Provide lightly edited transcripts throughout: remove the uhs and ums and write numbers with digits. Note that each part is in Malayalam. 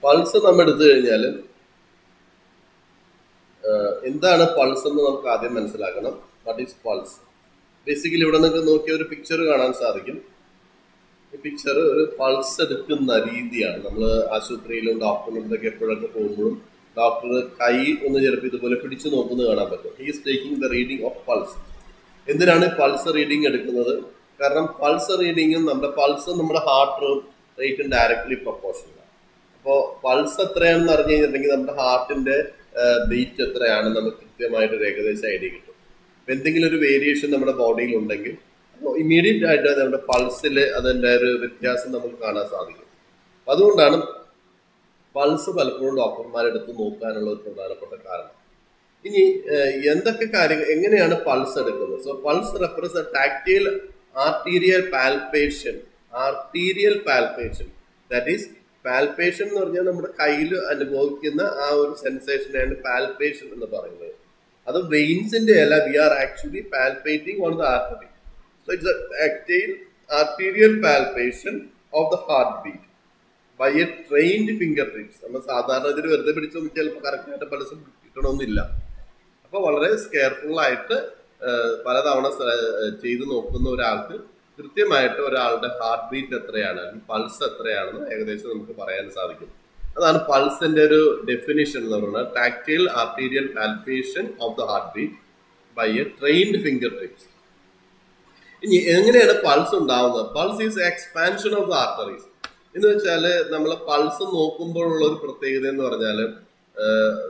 പൾസ് നമ്മൾ എടുത്തു കഴിഞ്ഞാൽ എന്താണ് പൾസ് എന്ന് നമുക്ക് ആദ്യം മനസ്സിലാക്കണം. What is pulse? ബേസിക്കലി ഇവിടെ നിങ്ങൾക്ക് നോക്കിയ ഒരു പിക്ചർ കാണാൻ സാധിക്കും. ഈ പിക്ചർ ഒരു പൾസ് എടുക്കുന്ന രീതിയാണ്. നമ്മൾ ആശുപത്രിയിലും ഡോക്ടറിനടുത്തൊക്കെ എപ്പോഴൊക്കെ പോകുമ്പോഴും ഡോക്ടർ കൈ ഒന്ന് ചിലപ്പോൾ ഇതുപോലെ പിടിച്ചു നോക്കുന്നത് കാണാൻ പറ്റും. He is taking the reading of pulse. എന്തിനാണ് പൾസ് റീഡിങ് എടുക്കുന്നത്? കാരണം പൾസ് റീഡിങ്ങും നമ്മുടെ ഹാർട്ട് റേറ്റും ഡയറക്ട്ലി പ്രൊപ്പോർഷണലാണ്. അപ്പോൾ പൾസ് എത്രയാണെന്ന് അറിഞ്ഞു കഴിഞ്ഞിട്ടുണ്ടെങ്കിൽ നമ്മുടെ ഹാർട്ടിന്റെ ബീറ്റ് എത്രയാണ് നമുക്ക് കൃത്യമായിട്ട് ഒരു ഏകദേശം ഐഡിയ കിട്ടും. അപ്പം എന്തെങ്കിലും ഒരു വേരിയേഷൻ നമ്മുടെ ബോഡിയിൽ ഉണ്ടെങ്കിൽ അപ്പോൾ ഇമ്മീഡിയറ്റ് ആയിട്ട് നമ്മുടെ പൾസിൽ അതിൻ്റെ ഒരു വ്യത്യാസം നമുക്ക് കാണാൻ സാധിക്കും. അപ്പം അതുകൊണ്ടാണ് പൾസ് പലപ്പോഴും ഡോക്ടർമാരെടുത്ത് നോക്കാനുള്ള ഒരു പ്രധാനപ്പെട്ട കാരണം. ഇനി എന്തൊക്കെ കാര്യങ്ങൾ എങ്ങനെയാണ് പൾസ് എടുക്കുന്നത്? So pulse represent tactile arterial palpation. That is palpation എന്ന് പറഞ്ഞാൽ നമ്മുടെ കയ്യിൽ അനുഭവിക്കുന്ന ആ ഒരു സെൻസേഷനാണ് പാൽപേഷൻ എന്ന് പറയുന്നത്. അത് വെയിൻസിന്റെ അല്ല, we are actually palpating on the artery. So it's a tactile arterial palpation of the heart beat by a trained finger tips. നമ്മൾ സാധാരണ ഇതിൽ വെറുതെ പിടിച്ചു നോക്കി ചിലപ്പോൾ കറക്റ്റായിട്ട് പൾസ് കിട്ടണമെന്നില്ല. അപ്പോൾ വളരെ കെയർഫുൾ ആയിട്ട് പലതവണ ചെയ്ത് നോക്കുന്ന ഒരാൾക്ക് കൃത്യമായിട്ട് ഒരാളുടെ ഹാർട്ട് ബീറ്റ് എത്രയാണ്, പൾസ് എത്രയാണെന്ന് ഏകദേശം നമുക്ക് പറയാൻ സാധിക്കും. അതാണ് പൾസിന്റെ ഒരു ഡെഫിനിഷൻ എന്ന് പറയുന്നത്. Tactile arterial palpation of the heart beat by a trained finger tips. ഇനി എങ്ങനെയാണ് പൾസ് ഉണ്ടാവുന്നത്? Pulse is expansion of the arteries. എന്ന് വെച്ചാൽ നമ്മൾ പൾസ് നോക്കുമ്പോഴുള്ള ഒരു പ്രത്യേകത എന്ന് പറഞ്ഞാൽ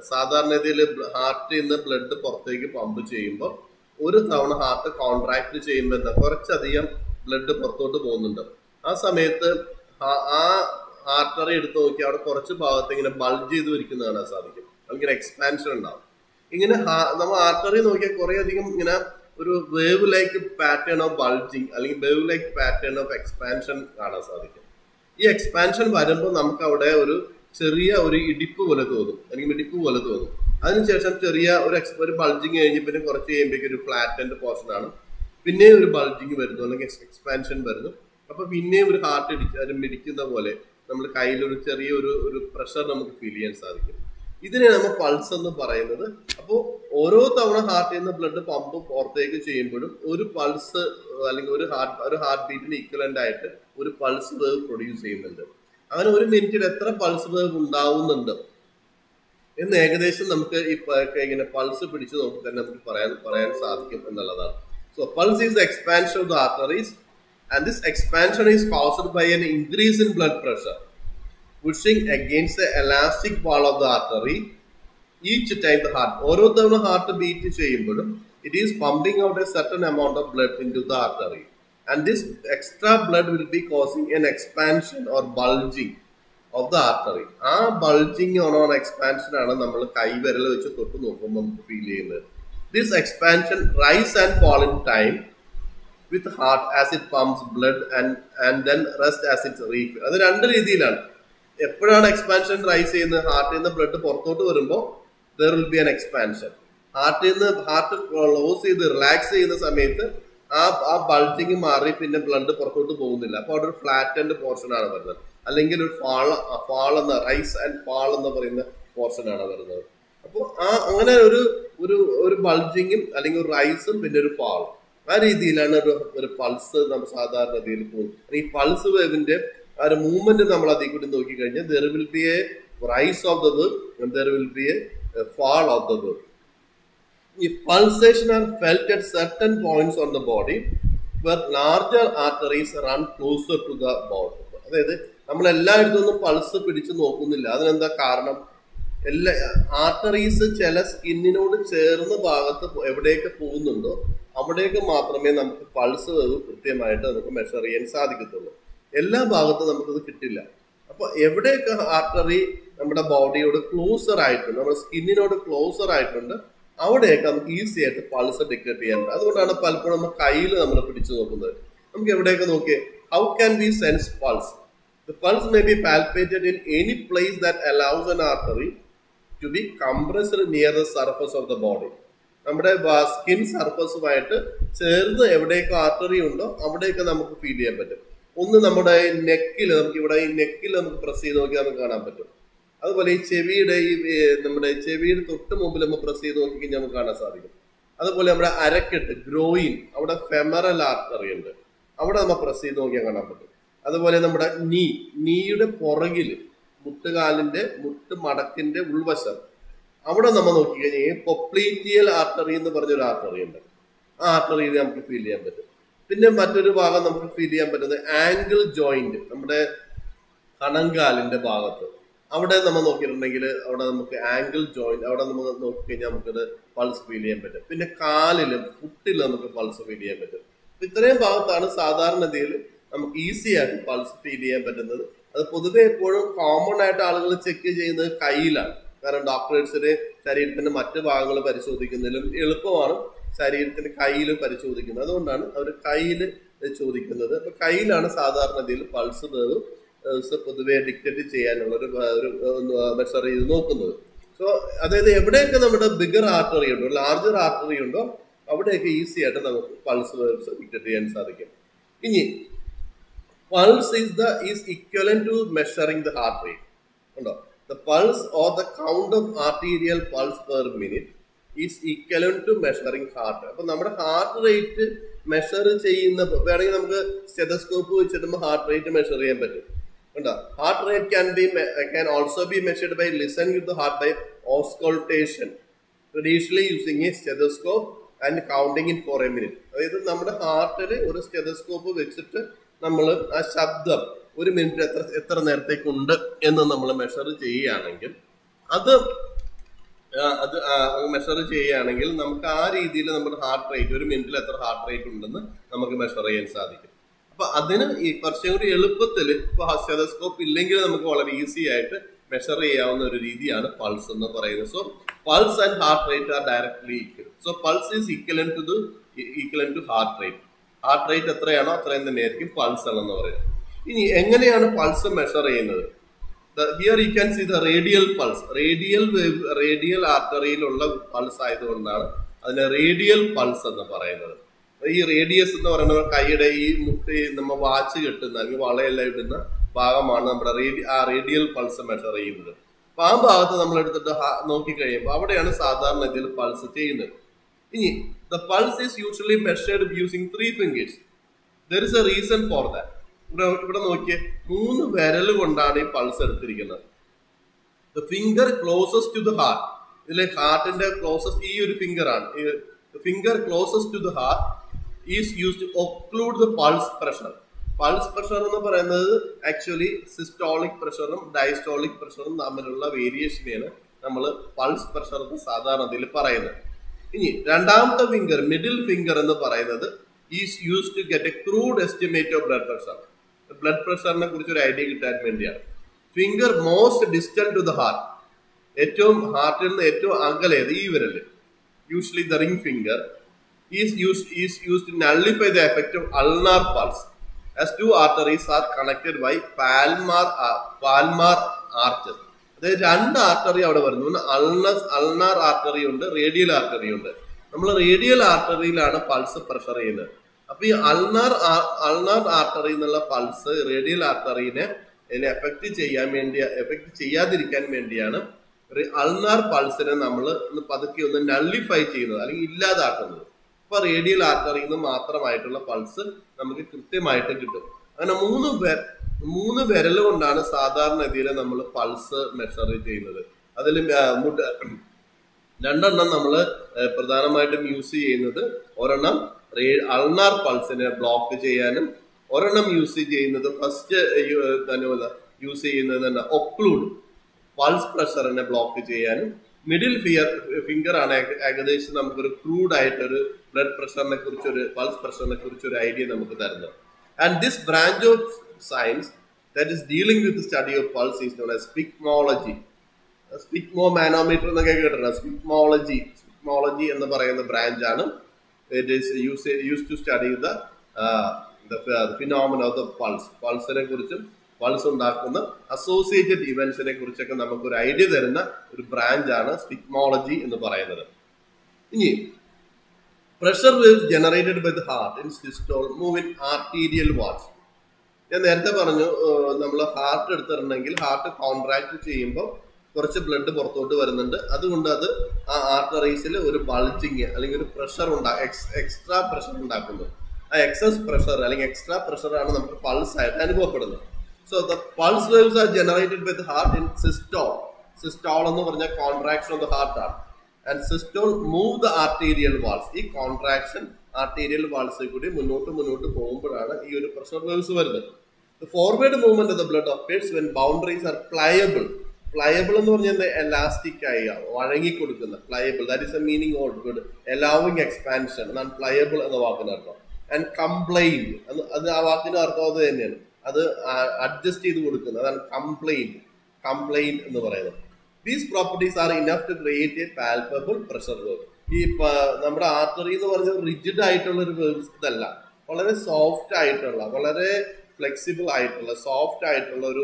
സാധാരണ രീതിയിൽ ഹാർട്ടിൽ നിന്ന് ബ്ലഡ് പുറത്തേക്ക് പമ്പ് ചെയ്യുമ്പോൾ ഒരു തവണ ഹാർട്ട് കോൺട്രാക്ട് ചെയ്യുമ്പോൾ എന്താ കുറച്ചധികം ബ്ലഡ് പുറത്തോട്ട് പോകുന്നുണ്ട്. ആ സമയത്ത് ആ ആർട്ടറി എടുത്ത് നോക്കി അവിടെ കുറച്ച് ഭാഗത്ത് ഇങ്ങനെ ബൾജ് ചെയ്ത് വരിക്കുന്ന കാണാൻ സാധിക്കും. അല്ലെങ്കിൽ എക്സ്പാൻഷൻ ഉണ്ടാവും. ഇങ്ങനെ നമ്മൾ ആർട്ടറി നോക്കിയാൽ കുറെ അധികം ഇങ്ങനെ ഒരു wave like pattern of bulging അല്ലെങ്കിൽ wave like pattern of expansion കാണാൻ സാധിക്കും. ഈ എക്സ്പാൻഷൻ വരുമ്പോൾ നമുക്ക് അവിടെ ഒരു ചെറിയ ഒരു ഇടിപ്പ് പോലെ തോന്നും, അല്ലെങ്കിൽ മിടിപ്പ് പോലെ തോന്നും. അതിനുശേഷം ചെറിയ ഒരു ബൾജിങ് കഴിഞ്ഞ് പിന്നെ കുറച്ച് കഴിയുമ്പോഴേക്കും ഒരു ഫ്ലാറ്റൻഡ് പോർഷൻ ആണ്. പിന്നെയും ഒരു ബൾജിങ് വരുന്നു, അല്ലെങ്കിൽ എക്സ്പാൻഷൻ വരുന്നു. അപ്പൊ പിന്നെയും ഒരു ഹാർട്ട് മിടിക്കുന്ന പോലെ നമ്മൾ കയ്യിലൊരു ചെറിയ ഒരു പ്രഷർ നമുക്ക് ഫീൽ ചെയ്യാൻ സാധിക്കും. ഇതിനെയാണ് നമ്മൾ പൾസ് എന്ന് പറയുന്നത്. അപ്പോൾ ഓരോ തവണ ഹാർട്ടിൽ നിന്ന് ബ്ലഡ് പമ്പ് പുറത്തേക്ക് ചെയ്യുമ്പോഴും ഒരു പൾസ് അല്ലെങ്കിൽ ഒരു ഹാർട്ട് ബീറ്റിന് ഈക്വലന്റ് ആയിട്ട് ഒരു പൾസ് വേവ് പ്രൊഡ്യൂസ് ചെയ്യുന്നുണ്ട്. അങ്ങനെ ഒരു മിനിറ്റിൽ എത്ര പൾസ് വേവ് ഉണ്ടാവുന്നുണ്ട് എന്ന് ഏകദേശം നമുക്ക് ഇങ്ങനെ പൾസ് പിടിച്ചു നോക്കി തന്നെ നമുക്ക് പറയാൻ സാധിക്കും എന്നുള്ളതാണ്. So pulse is expansion of the arteries and this expansion is caused by an increase in blood pressure pushing against the elastic wall of the artery each time the heart. ഓരോ തവണ ഹാർട്ട് ബീറ്റ് ചെയ്യുമ്പോഴും it is pumping out a certain amount of blood into the artery and this extra blood will be causing an expansion or bulging of the artery. ആ ബൾജിങ് ഓൺ എക്സ്പാൻഷൻ ആണ് നമ്മൾ കൈവിരൽ വെച്ച് തൊട്ട് നോക്കുമ്പോൾ നമുക്ക് ഫീൽ ചെയ്യുന്നത്. This expansion rise and fall in time with heart as it pumps blood and then rest as it refill. അത് രണ്ട് രീതിയിലാണ്. എപ്പോഴാണ് എക്സ്പാൻഷൻ റൈസ് ചെയ്യുന്നത്? ഹാർട്ടിൽ നിന്ന് ബ്ലഡ് പുറത്തോട്ട് വരുമ്പോൾ there will be an expansion. Heart close ചെയ്ത് റിലാക്സ് ചെയ്യുന്ന സമയത്ത് ആ ബൾജിങ് മാറി പിന്നെ ബ്ലഡ് പുറത്തോട്ട് പോകുന്നില്ല. അപ്പോൾ അവിടെ ഒരു ഫ്ലാറ്റൻഡ് പോർഷൻ ആണ് വരുന്നത്, അല്ലെങ്കിൽ ഒരു ഫാൾ എന്ന റൈസ് ആൻഡ് ഫാൾ എന്ന് പറയുന്ന പോർഷൻ ആണ് വരുന്നത്. അപ്പോൾ അങ്ങനെ ഒരു ബൾജിങ്ങും അല്ലെങ്കിൽ ഒരു റൈസും പിന്നെ ഒരു ഫാളും, ആ രീതിയിലാണ് ഒരു പൾസ് നമ്മൾ സാധാരണ രീതിയിൽ പോകുന്നത്. ഈ പൾസ് വേവിന്റെ ആ ഒരു മൂവ്മെന്റ് നമ്മൾ അതിൽ കൂടി നോക്കിക്കഴിഞ്ഞാൽ there will be a rise of the wave and there will be a fall of the wave. If pulsation are felt at certain points on the body where larger arteries run closer to the body. അതായത് നമ്മൾ എല്ലായിടത്തും പൾസ് പിടിച്ചു നോക്കുന്നില്ല. അതിനെന്താ കാരണം? എല്ലാ ആർട്ടറീസ് ചില സ്കിന്നിനോട് ചേർന്ന ഭാഗത്ത് എവിടെയൊക്കെ പോകുന്നുണ്ടോ അവിടെയൊക്കെ മാത്രമേ നമുക്ക് പൾസ് വേവ് കൃത്യമായിട്ട് നമുക്ക് മെഷർ ചെയ്യാൻ സാധിക്കത്തുള്ളൂ. എല്ലാ ഭാഗത്തും നമുക്കത് കിട്ടില്ല. അപ്പൊ എവിടെയൊക്കെ ആർട്ടറി നമ്മുടെ ബോഡിയോട് ക്ലോസർ ആയിട്ടുണ്ട്, നമ്മുടെ സ്കിന്നിനോട് ക്ലോസർ ആയിട്ടുണ്ട്, അവിടെയൊക്കെ നമുക്ക് ഈസി ആയിട്ട് പൾസ് ഡിറ്റക്ട് ചെയ്യാൻ. അതുകൊണ്ടാണ് പലപ്പോഴും നമ്മൾ കയ്യിൽ നമ്മൾ പിടിച്ചു നോക്കുന്നത്. നമുക്ക് എവിടെയൊക്കെ നോക്കിയേ, how can we sense pulse? The pulse may be palpated in any place that allows an artery to be compressed near the surface of the body. നമ്മുടെ സ്കിൻ സർഫസുമായിട്ട് ചേർന്ന് എവിടെയൊക്കെ ആർട്ടറി ഉണ്ടോ അവിടെയൊക്കെ നമുക്ക് ഫീൽ ചെയ്യാൻ പറ്റും. ഒന്ന് നമ്മുടെ നെക്കിൽ, നമുക്ക് ഇവിടെ ഈ നെക്കിൽ നമുക്ക് പ്രസ് ചെയ്ത് നോക്കിയാൽ നമുക്ക് കാണാൻ പറ്റും. അതുപോലെ ഈ ചെവിയുടെ നമ്മുടെ ചെവിയുടെ തൊട്ട് മുമ്പിൽ നമ്മൾ പ്രസ് ചെയ്ത് നോക്കിക്കഴിഞ്ഞാൽ നമുക്ക് കാണാൻ സാധിക്കും. അതുപോലെ നമ്മുടെ അരക്കെട്ട് ഗ്രോയിൻ, അവിടെ ഫെമറൽ ആർട്ടറി ഉണ്ട്, അവിടെ നമ്മൾ പ്രസ് ചെയ്ത് നോക്കിയാൽ കാണാൻ പറ്റും. അതുപോലെ നമ്മുടെ നീയുടെ പുറകിൽ മുട്ടുകാലിന്റെ മടക്കിന്റെ ഉൾവശം, അവിടെ നമ്മൾ നോക്കിക്കഴിഞ്ഞാൽ പൊപ്ലീറ്റിയൽ ആർട്ടറി എന്ന് പറഞ്ഞൊരു ആർട്ടറി ഉണ്ട്. ആ ആർട്ടറിയിൽ നമുക്ക് ഫീൽ ചെയ്യാൻ പറ്റും. പിന്നെ മറ്റൊരു ഭാഗം നമുക്ക് ഫീൽ ചെയ്യാൻ പറ്റുന്നത് ആംഗിൾ ജോയിന്റ്, നമ്മുടെ കണങ്കാലിന്റെ ഭാഗത്ത്, അവിടെ നമ്മൾ നോക്കിയിട്ടുണ്ടെങ്കിൽ അവിടെ നമുക്ക് ആംഗിൾ ജോയിന്റ്, അവിടെ നമ്മൾ നോക്കിക്കഴിഞ്ഞാൽ നമുക്കത് പൾസ് ഫീൽ ചെയ്യാൻ പറ്റും. പിന്നെ കാലിലും ഫുട്ടിലും നമുക്ക് പൾസ് ഫീൽ ചെയ്യാൻ പറ്റും. ഇത്രയും ഭാഗത്താണ് സാധാരണഗതിയിൽ നമുക്ക് ഈസി ആയിട്ട് പൾസ് ഫീൽ ചെയ്യാൻ പറ്റുന്നത്. അത് പൊതുവെ എപ്പോഴും കോമൺ ആയിട്ട് ആളുകൾ ചെക്ക് ചെയ്യുന്നത് കയ്യിലാണ്. കാരണം ഡോക്ടേഴ്സിന് ശരീരത്തിന്റെ മറ്റു ഭാഗങ്ങൾ പരിശോധിക്കുന്നതിലും എളുപ്പമാണ് ശരീരത്തിന്റെ കയ്യിൽ പരിശോധിക്കുന്നത്. അതുകൊണ്ടാണ് അവർ കയ്യിൽ ചോദിക്കുന്നത്. അപ്പൊ കയ്യിലാണ് സാധാരണഗതിയിൽ പൾസ് പൊതുവെ ഡിക്റ്റേറ്റ് ചെയ്യാനുള്ള ഒരു മെഷർ ചെയ്ത് നോക്കുന്നത്. സോ അതായത് എവിടെയൊക്കെ നമ്മുടെ ബിഗർ ആർട്ടറി ഉണ്ടോ, ലാർജർ ആർട്ടറി ഉണ്ടോ, അവിടെയൊക്കെ ഈസി ആയിട്ട് നമുക്ക് പൾസ് ഡിക്റ്റേറ്റ് ചെയ്യാൻ സാധിക്കും. ഇനി pulse is equivalent to measuring the heart rate ഉണ്ടോ. The pulse or the count of arterial pulse per minute is equivalent to measuring heart. അപ്പൊ നമ്മുടെ ഹാർട്ട് റേറ്റ് മെഷർ ചെയ്യുന്ന, വേണമെങ്കിൽ നമുക്ക് സ്റ്റെതസ്കോപ്പ് വെച്ചിട്ട് ഹാർട്ട് റേറ്റ് മെഷർ ചെയ്യാൻ പറ്റും. ഉണ്ടോ. Heart rate can also be measured by listening to the heart by auscultation, traditionally using a stethoscope and counting it for a minute. അതായത് നമ്മുടെ ഹാർട്ടിൽ ഒരു സ്റ്റെതസ്കോപ്പ് വെച്ചിട്ട് നമ്മൾ ആ ശബ്ദം ഒരു മിനിറ്റ് എത്ര നേരത്തേക്കുണ്ട് എന്ന് നമ്മൾ മെഷർ ചെയ്യുകയാണെങ്കിൽ നമുക്ക് ആ രീതിയിൽ നമ്മുടെ ഹാർട്ട് റേറ്റ്, ഒരു മിനിറ്റിൽ എത്ര ഹാർട്ട് റേറ്റ് ഉണ്ടെന്ന് നമുക്ക് മെഷർ ചെയ്യാൻ സാധിക്കും. അപ്പൊ അതിന് ഈ കുറച്ചും കൂടി എളുപ്പത്തിൽ, ഇപ്പൊ സ്റ്റെതസ്കോപ്പ് ഇല്ലെങ്കിൽ നമുക്ക് വളരെ ഈസി ആയിട്ട് മെഷർ ചെയ്യാവുന്ന ഒരു രീതിയാണ് പൾസ് എന്ന് പറയുന്നത്. So pulse and heart rate are directly equal. So pulse is equivalent to heart rate. Heart rate എത്രയാണോ അത്രയും തന്നെയായിരിക്കും പൾസ് എന്ന് പറയുന്നത്. ഇനി എങ്ങനെയാണ് പൾസ് മെഷർ ചെയ്യുന്നത്? Here you can see the radial pulse. Radial ആർട്ടറിയിലുള്ള പൾസ് ആയതുകൊണ്ടാണ് അതിനെ റേഡിയൽ പൾസ് എന്ന് പറയുന്നത്. ഈ റേഡിയസ് എന്ന് പറയുന്നത് കൈയുടെ ഈ മുട്ടി നമ്മൾ വാച്ച് കെട്ടുന്ന അല്ലെങ്കിൽ വളയെല്ലാം ഇടുന്ന ഭാഗമാണ് നമ്മുടെ റേഡിയൽ പൾസ് മെഷർ ചെയ്യുന്നത്. അപ്പൊ ആ ഭാഗത്ത് നമ്മൾ എടുത്തിട്ട് നോക്കിക്കഴിയുമ്പോൾ അവിടെയാണ് സാധാരണ ഇതിൽ പൾസ് ചെയ്യുന്നത്. ഇനി the pulse is usually measured using 3 fingers. There is a reason for that. ഇവിടെ നോക്കിയേ, 3 വിരൽ കൊണ്ടാണ് ഈ പൾസ് എടുത്തിരിക്കുന്നത്. The finger closest to the heart, ഇതിലെ ഹാർട്ടിന്റെ ക്ലോസസ്റ്റ് ഈ ഒരു ഫിംഗർ ആണ്. Finger closest to the heart is used to occlude the pulse pressure. Pulse pressure എന്ന് പറയുന്നത് ആക്ച്വലി സിസ്റ്റോളിക് പ്രഷറും ഡയസ്റ്റോളിക് പ്രഷറും തമ്മിലുള്ള വേരിയേഷനെയാണ് നമ്മൾ പൾസ് പ്രഷർ എന്ന് സാധാരണയിൽ പറയുന്നത്. ഇനി രണ്ടാമത്തെ ഫിംഗർ, മിഡിൽ ഫിംഗർ എന്ന് പറയുന്നത് is used to get a crude estimate of blood pressure. Blood പ്രഷറിനെ കുറിച്ച് ഒരു ഐഡിയ കിട്ടാൻ വേണ്ടിയാണ്. Finger most distant to the heart, ഏറ്റവും ഹാർട്ടിൽ നിന്ന് ഏറ്റവും അകലേത് ഈ വിരല്, usually the ring finger is used to nullify the effect of ulnar pulse as 2 arteries are connected by palmar arches. അതായത് 2 ആർട്ടറി അവിടെ വരുന്നു. അൾനാർ ആർട്ടറി ഉണ്ട്, റേഡിയൽ ആർട്ടറി ഉണ്ട്. നമ്മൾ റേഡിയൽ ആർട്ടറിയിലാണ് പൾസ് പ്രഷർ ചെയ്യുന്നത്. അപ്പൊ ഈ അൾനാർ ആർട്ടറി എന്നുള്ള പൾസ് റേഡിയൽ ആർട്ടറിനെ എഫക്ട് ചെയ്യാതിരിക്കാൻ വേണ്ടിയാണ് അൾനാർ പൾസിനെ നമ്മൾ പതുക്കെ ഒന്ന് നള്ളിഫൈ ചെയ്യുന്നത് അല്ലെങ്കിൽ ഇല്ലാതാക്കുന്നത്. അപ്പൊ റേഡിയൽ ആർട്ടറിയിൽ നിന്ന് മാത്രമായിട്ടുള്ള പൾസ് നമുക്ക് കൃത്യമായിട്ട് കിട്ടും. അങ്ങനെ 3 വിരൽ കൊണ്ടാണ് സാധാരണ രീതിയിൽ നമ്മൾ പൾസ് മെഷർ ചെയ്യുന്നത്. അതിൽ 2 നമ്മൾ പ്രധാനമായിട്ടും യൂസ് ചെയ്യുന്നത്, ഒരെണ്ണം അൾനാർ പൾസിനെ ബ്ലോക്ക് ചെയ്യാനും, ഒരെണ്ണം യൂസ് ചെയ്യുന്നത് യൂസ് ചെയ്യുന്നത് ഒക്ലൂഡ് പൾസ് പ്രഷറിനെ ബ്ലോക്ക് ചെയ്യാനും. മിഡിൽ ഫിംഗർ ആണ് ഏകദേശം നമുക്കൊരു ക്രൂഡ് ആയിട്ടൊരു ബ്ലഡ് പ്രഷറിനെ കുറിച്ചൊരു പൾസ് പ്രഷറിനെ കുറിച്ചൊരു ഐഡിയ നമുക്ക് തരുന്നത്. And this branch of science that is dealing with study of pulse is known as sphygmology. Sphygmomanometer എന്നൊക്കെ കേട്ടിട്ടുണ്ട്. സ്പിഗ്മോളജി എന്ന് പറയുന്ന ബ്രാഞ്ചാണ്. It is use to study the phenomena of the pulse. പൾസിനെ കുറിച്ചും പൾസ് ഉണ്ടാക്കുന്ന അസോസിയേറ്റഡ് ഇവന്റ്സിനെ കുറിച്ചൊക്കെ നമുക്കൊരു ഐഡിയ തരുന്ന ഒരു ബ്രാഞ്ചാണ് സ്പിഗ്മോളജി എന്ന് പറയുന്നത്. ഇനി pressure waves generated by the heart in systole move in arterial walls. ഞാൻ നേരത്തെ പറഞ്ഞു, നമ്മൾ ഹാർട്ട് എടുത്തിട്ടുണ്ടെങ്കിൽ ഹാർട്ട് കോൺട്രാക്ട് ചെയ്യുമ്പോൾ കുറച്ച് ബ്ലഡ് പുറത്തോട്ട് വരുന്നുണ്ട്. അതുകൊണ്ട് അത് ആ ആർട്ടറീസിൽ ഒരു ബൾജിങ് അല്ലെങ്കിൽ ഒരു പ്രഷർ എക്സ്ട്രാ പ്രഷർ ഉണ്ടാക്കുന്നു. ആ എക്സസ് പ്രഷർ അല്ലെങ്കിൽ എക്സ്ട്രാ പ്രഷർ ആണ് നമുക്ക് പൾസ് ആയിട്ട് അനുഭവപ്പെടുന്നത്. So the pulse waves are generated by the heart in systole. Systole എന്ന് പറഞ്ഞാൽ കോൺട്രാക്ഷൻ ഓഫ് ദ ഹാർട്ട് ആണ്. And systole move the arterial walls. ഈ കോൺട്രാക്ഷൻ ആർട്ടീരിയൽ വാൾസിൽ കൂടി മുന്നോട്ട് പോകുമ്പോഴാണ് ഈ ഒരു പ്രഷർ വേവ്സ് വരുന്നത്. The forward movement of the blood occurs when boundaries are pliable. Pliable എന്ന് പറഞ്ഞാൽ എലാസ്റ്റിക് ആയി വഴങ്ങി കൊടുക്കുന്ന pliable. That is the meaning of word. Allowing expansion. അതാണ് pliable എന്ന വാക്കിന് അർത്ഥം. And complaint. അത് ആ വാക്കിന്റെ അർത്ഥം അത് തന്നെയാണ്. അത് അഡ്ജസ്റ്റ് ചെയ്ത് കൊടുക്കുന്നത്. അതാണ് കംപ്ലൈന്റ് എന്ന് പറയുന്നത്. These properties are enough to create a palpable pressure wave. ഈ നമ്മുടെ ആർട്ടറി എന്ന് പറഞ്ഞത് റിജിഡ് ആയിട്ടുള്ള ഒരു വേവ്സ് ഇതല്ല. വളരെ സോഫ്റ്റ് ആയിട്ടുള്ള, വളരെ ഫ്ലെക്സിബിൾ ആയിട്ടുള്ള, സോഫ്റ്റ് ആയിട്ടുള്ള ഒരു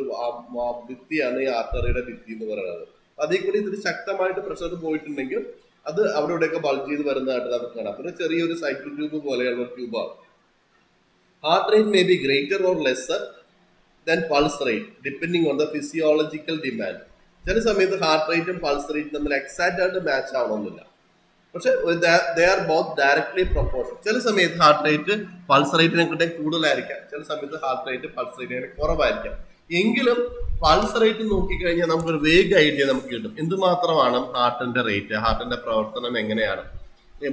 ഭിത്തിയാണ് ഈ ആർട്ടറിയുടെ ഭിത്തി എന്ന് പറയുന്നത്. അതിൽ കൂടി ഇതിൽ ശക്തമായിട്ട് പ്രഷർ പോയിട്ടുണ്ടെങ്കിൽ അത് അവിടെ ഇവിടെയൊക്കെ ബൾജ് ചെയ്ത് വരുന്നതായിട്ട് നമുക്ക് കാണാം. പിന്നെ ചെറിയൊരു സൈക്കിൾ ട്യൂബ് പോലെയുള്ള ട്യൂബാണ്. Heart rate may be greater or lesser than pulse rate depending on the physiological demand. ചില സമയത്ത് ഹാർട്ട് റേറ്റും പൾസ് റേറ്റും തമ്മിൽ എക്സാക്റ്റ് ആയിട്ട് മാച്ച് ആവണമെന്നില്ല. പക്ഷെ they are both directly proportion. ചില സമയത്ത് ഹാർട്ട് റേറ്റ് പൾസ് റേറ്റിനെക്കാട്ടും കൂടുതലായിരിക്കാം, ചില സമയത്ത് ഹാർട്ട് റേറ്റ് പൾസ് റേറ്റിനെ കുറവായിരിക്കാം. എങ്കിലും പൾസ് റേറ്റ് നോക്കിക്കഴിഞ്ഞാൽ നമുക്കൊരു വേഗ ഐഡിയ നമുക്ക് കിട്ടും. എന്തുമാത്രമാണ് ഹാർട്ടിന്റെ റേറ്റ്, ഹാർട്ടിന്റെ പ്രവർത്തനം എങ്ങനെയാണ്,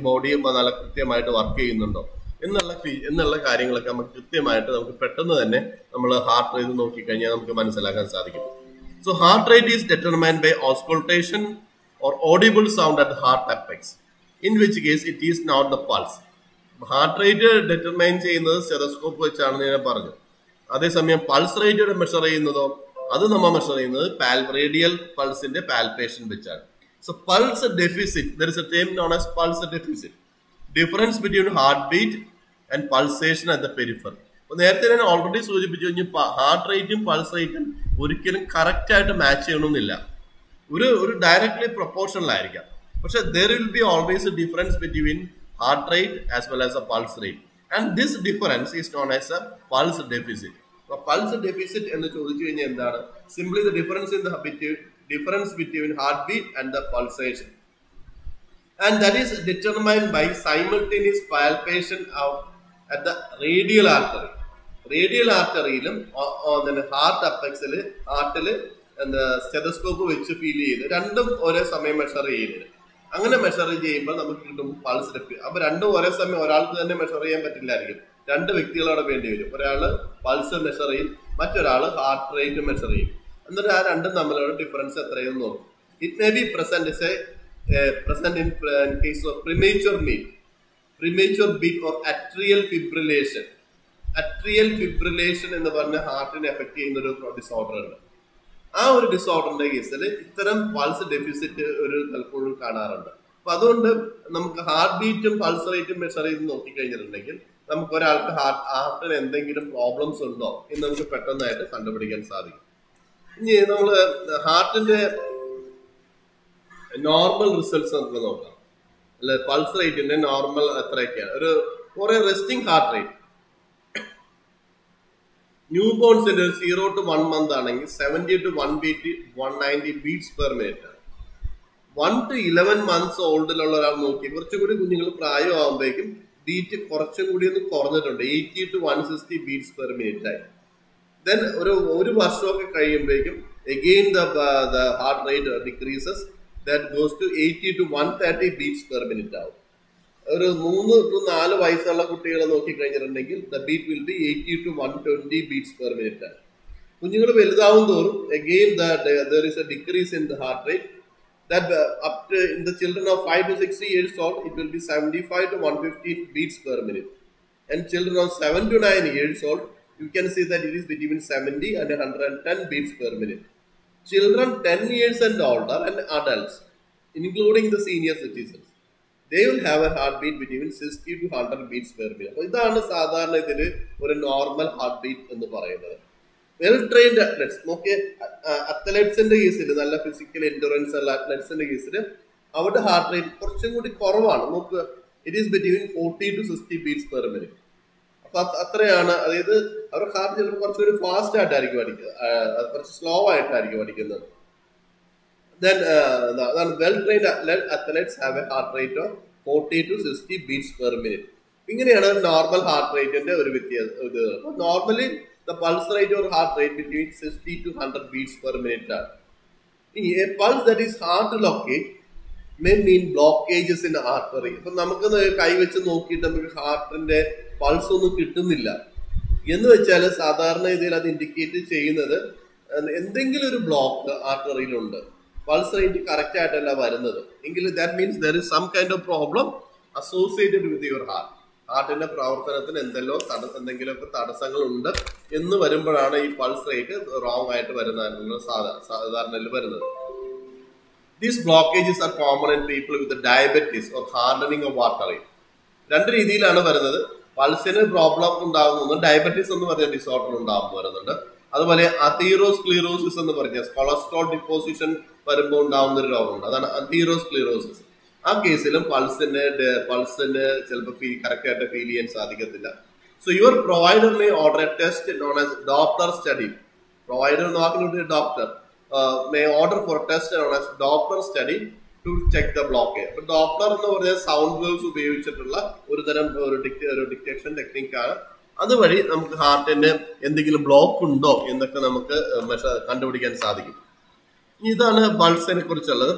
ബോഡി നല്ല കൃത്യമായിട്ട് വർക്ക് ചെയ്യുന്നുണ്ടോ എന്നുള്ള കാര്യങ്ങളൊക്കെ നമുക്ക് കൃത്യമായിട്ട് നമുക്ക് പെട്ടെന്ന് തന്നെ നമ്മൾ ഹാർട്ട് റേറ്റ് നോക്കിക്കഴിഞ്ഞാൽ നമുക്ക് മനസ്സിലാക്കാൻ സാധിക്കും. So heart rate is determined by auscultation or audible sound at heart apex. In which case it is not the pulse. Heart rate determine ചെയ്യുന്നത് സ്റ്റെതസ്കോപ്പ് വെച്ചാണെന്ന് ഞാൻ പറഞ്ഞു. അതേസമയം പൾസ് റേറ്റ് മെഷർ ചെയ്യുന്നതോ അത് നമ്മൾ മെഷർ ചെയ്യുന്നത് റേഡിയൽ പൾസിന്റെ പാൽപേഷൻ വെച്ചാണ്. So pulse deficit, there is a term known as pulse deficit, difference between heart beat and pulsation at the periphery. അപ്പൊ നേരത്തെ ഞാൻ ഓൾറെഡി സൂചിപ്പിച്ചു കഴിഞ്ഞു, ഹാർട്ട് റേറ്റും പൾസ് റേറ്റും ഒരിക്കലും കറക്റ്റ് ആയിട്ട് മാച്ച് ചെയ്യണമെന്നില്ല, ഒരു ഡയറക്ട്ലി പ്രൊപ്പോർഷണലായിരിക്കാം. പക്ഷെ there will be always a difference between heart rate as well as a pulse rate, and this difference is known as a pulse deficit. So pulse deficit എന്ന് ചോദിച്ചു കഴിഞ്ഞാൽ എന്താണ്? Simply the difference between heartbeat and the pulsation, and that is determined by simultaneous palpation at the radial artery. Radial ആർട്ടറിയിലും ഹാർട്ട് അപ്പെക്സിൽ ഹാർട്ടില് സ്റ്റെതസ്കോപ്പ് വെച്ച് ഫീൽ ചെയ്ത് രണ്ടും ഒരേ സമയം മെഷർ ചെയ്യുന്നത്. അങ്ങനെ മെഷർ ചെയ്യുമ്പോൾ നമുക്ക് കിട്ടും പൾസ് ഡെഫിസിറ്റ്. അപ്പൊ രണ്ടും ഒരേ സമയം ഒരാൾക്ക് തന്നെ മെഷർ ചെയ്യാൻ പറ്റില്ലായിരിക്കും, രണ്ട് വ്യക്തികളവിടെ വേണ്ടി വരും. ഒരാള് പൾസ് മെഷർ ചെയ്യും, മറ്റൊരാൾ ഹാർട്ട് റേറ്റ് മെഷർ ചെയ്യും. എന്നിട്ട് ആ രണ്ടും തമ്മിലുള്ള ഡിഫറൻസ് എത്രയെന്ന് നോക്കും. It may be present in case of premature beat or atrial fibrillation. Atrial fibrillation എന്ന് പറഞ്ഞ ഹാർട്ടിനെ എഫക്ട് ചെയ്യുന്ന ഒരു ഡിസോർഡർ ഉണ്ട്. ആ ഒരു ഡിസോർഡറിന്റെ കേസിൽ ഇത്തരം പൾസ് ഡെഫിസിറ്റ് ഒരു പലപ്പോഴും കാണാറുണ്ട്. അപ്പൊ അതുകൊണ്ട് നമുക്ക് ഹാർട്ട് ബീറ്റും പൾസ് റേറ്റും മെഷർ ചെയ്ത് നോക്കിക്കഴിഞ്ഞിട്ടുണ്ടെങ്കിൽ നമുക്ക് ഒരാൾക്ക് ഹാർട്ടിന് എന്തെങ്കിലും പ്രോബ്ലംസ് ഉണ്ടോ എന്ന് നമുക്ക് പെട്ടെന്നായിട്ട് കണ്ടുപിടിക്കാൻ സാധിക്കും. ഇനി നമ്മള് ഹാർട്ടിന്റെ നോർമൽ റിസൾട്ട്സ് നമുക്ക് നോക്കാം. അല്ലെ, പൾസ് റേറ്റിന്റെ നോർമൽ എത്രയൊക്കെയാണ്? കുറെ റെസ്റ്റിംഗ് ഹാർട്ട് റേറ്റ് ന്യൂ ബോൺസിന്റെ 0 to 1 month ആണെങ്കിൽ 70 to 190 beats per minute ആണ്. 1 to 11 months ഓൾഡിലുള്ള ഒരാൾ നോക്കി കുറച്ചുകൂടി കുഞ്ഞുങ്ങൾ പ്രായമാകുമ്പോഴേക്കും ബീറ്റ് കുറച്ചും കൂടി ഒന്ന് കുറഞ്ഞിട്ടുണ്ട്, 80 to 160 beats per minute ആയി. ദെൻ ഒരു വർഷമൊക്കെ കഴിയുമ്പോഴേക്കും again the heart rate decreases, that goes to 80 to 130 beats per minute ആവും. ഒരു 3 to 4 വയസ്സുള്ള കുട്ടികളെ നോക്കിക്കഴിഞ്ഞിട്ടുണ്ടെങ്കിൽ the beat will be 80 to 120 beats per minute ആണ്. കുഞ്ഞുങ്ങൾ വലുതാവും തോറും again there is a decrease in the heart rate, that up to in the children of 5 to 60 years old it will be 75 to 115 beats per minute, and children of 7 to 9 years old you can see that it is between 70 and 110 beats per minute. Children 10 years and older and adults including the senior citizens, they will have a heartbeat between 60 to 100 beats per minute. അപ്പോൾ ഇതാണ് സാധാരണ ഇതിൽ ഒരു നോർമൽ ഹാർട്ട് ബീറ്റ് എന്ന് പറയുന്നത്. വെൽ ട്രെയിൻഡ് അത്ലറ്റ്സ് നോക്കിയ അത്ലറ്റ്സിന്റെ കേസിൽ, നല്ല ഫിസിക്കൽ എൻഡുറൻസ് ഉള്ള അത്ലറ്റ്സിന്റെ കേസിൽ അവരുടെ ഹാർട്ട് റേറ്റ് കുറച്ചും കൂടി കുറവാണ്. നോക്കുക, it is between 40 to 60 beats per minute. അപ്പൊ അത്രയാണ്. അതായത് അവരുടെ ഹാർട്ട് ചിലപ്പോൾ കുറച്ചുകൂടി ഫാസ്റ്റ് ആയിട്ടായിരിക്കും അടിക്കുന്നത്, കുറച്ച് സ്ലോ ആയിട്ടായിരിക്കും അടിക്കുന്നത്. Then well-trained athletes have a heart rate of 40 to 60 beats per minute. ഇങ്ങനെയാണ് നോർമൽ ഹാർട്ട് റേറ്റിന്റെ ഒരു വ്യത്യാസം. ഇത് normally the pulse rate or heart rate between 60 to 100 beats per minute ആണ്. ഇനി a pulse that is hard to locate may mean blockages in artery. ഇപ്പൊ നമുക്ക് കൈവച്ച് നോക്കിയിട്ട് നമുക്ക് ഹാർട്ടിന്റെ പൾസ് ഒന്നും കിട്ടുന്നില്ല എന്ന് വെച്ചാൽ സാധാരണ ഇതിൽ അത് ഇൻഡിക്കേറ്റ് ചെയ്യുന്നത് എന്തെങ്കിലും ഒരു ബ്ലോക്ക് ആർട്ടറിയിലുണ്ട്, പൾസ് റേറ്റ് കറക്റ്റ് ആയിട്ടല്ല വരുന്നത് എങ്കിൽ that means there is some kind of problem associated with your heart. ഹാർട്ടിന്റെ പ്രവർത്തനത്തിന് എന്തെങ്കിലുമൊക്കെ തടസ്സങ്ങൾ ഉണ്ട് എന്ന് വരുമ്പോഴാണ് ഈ പൾസ് റേറ്റ് റോങ് ആയിട്ട് വരുന്ന സാധാരണയിൽ വരുന്നത്. These blockages are common in people with diabetes or hardening of artery. രണ്ട് രീതിയിലാണ് വരുന്നത്. പൾസിന് പ്രോബ്ലം ഉണ്ടാകുന്നു, ഡയബറ്റീസ് എന്ന് പറഞ്ഞ ഡിസോർഡർ വരുന്നുണ്ട്. അതുപോലെ അതീറോസ്ക്ലീറോസിസ് എന്ന് പറഞ്ഞ കൊളസ്ട്രോൾ ഡിപ്പോസിഷൻ വരുമ്പോൾ ഉണ്ടാകുന്ന ഒരു രോഗമുണ്ട്, അതാണ് അതീറോസ്ക്ലീറോസിസ്. ആ കേസിലും പൾസിന് ചിലപ്പോൾ കറക്റ്റ് ആയിട്ട് ഫീൽ ചെയ്യാൻ സാധിക്കത്തില്ല. So your provider may order A test known as Doppler study. Provider നോക്കുന്ന doctor may order for a test known as Doppler study to check the blockage. അപ്പോൾ ഡോപ്ലർ എന്ന് പറഞ്ഞാൽ സൗണ്ട് വേവ്സ് ഉപയോഗിച്ചിട്ടുള്ള ഒരു തരം ഒരു ഡിറ്റക്ഷൻ ടെക്നിക്കാണ്. അതുവഴി നമുക്ക് ഹാർട്ടിന് എന്തെങ്കിലും ബ്ലോക്ക് ഉണ്ടോ എന്നൊക്കെ നമുക്ക് കണ്ടുപിടിക്കാൻ സാധിക്കും. ഇതാണ് പൾസിനെ കുറിച്ചുള്ളത്.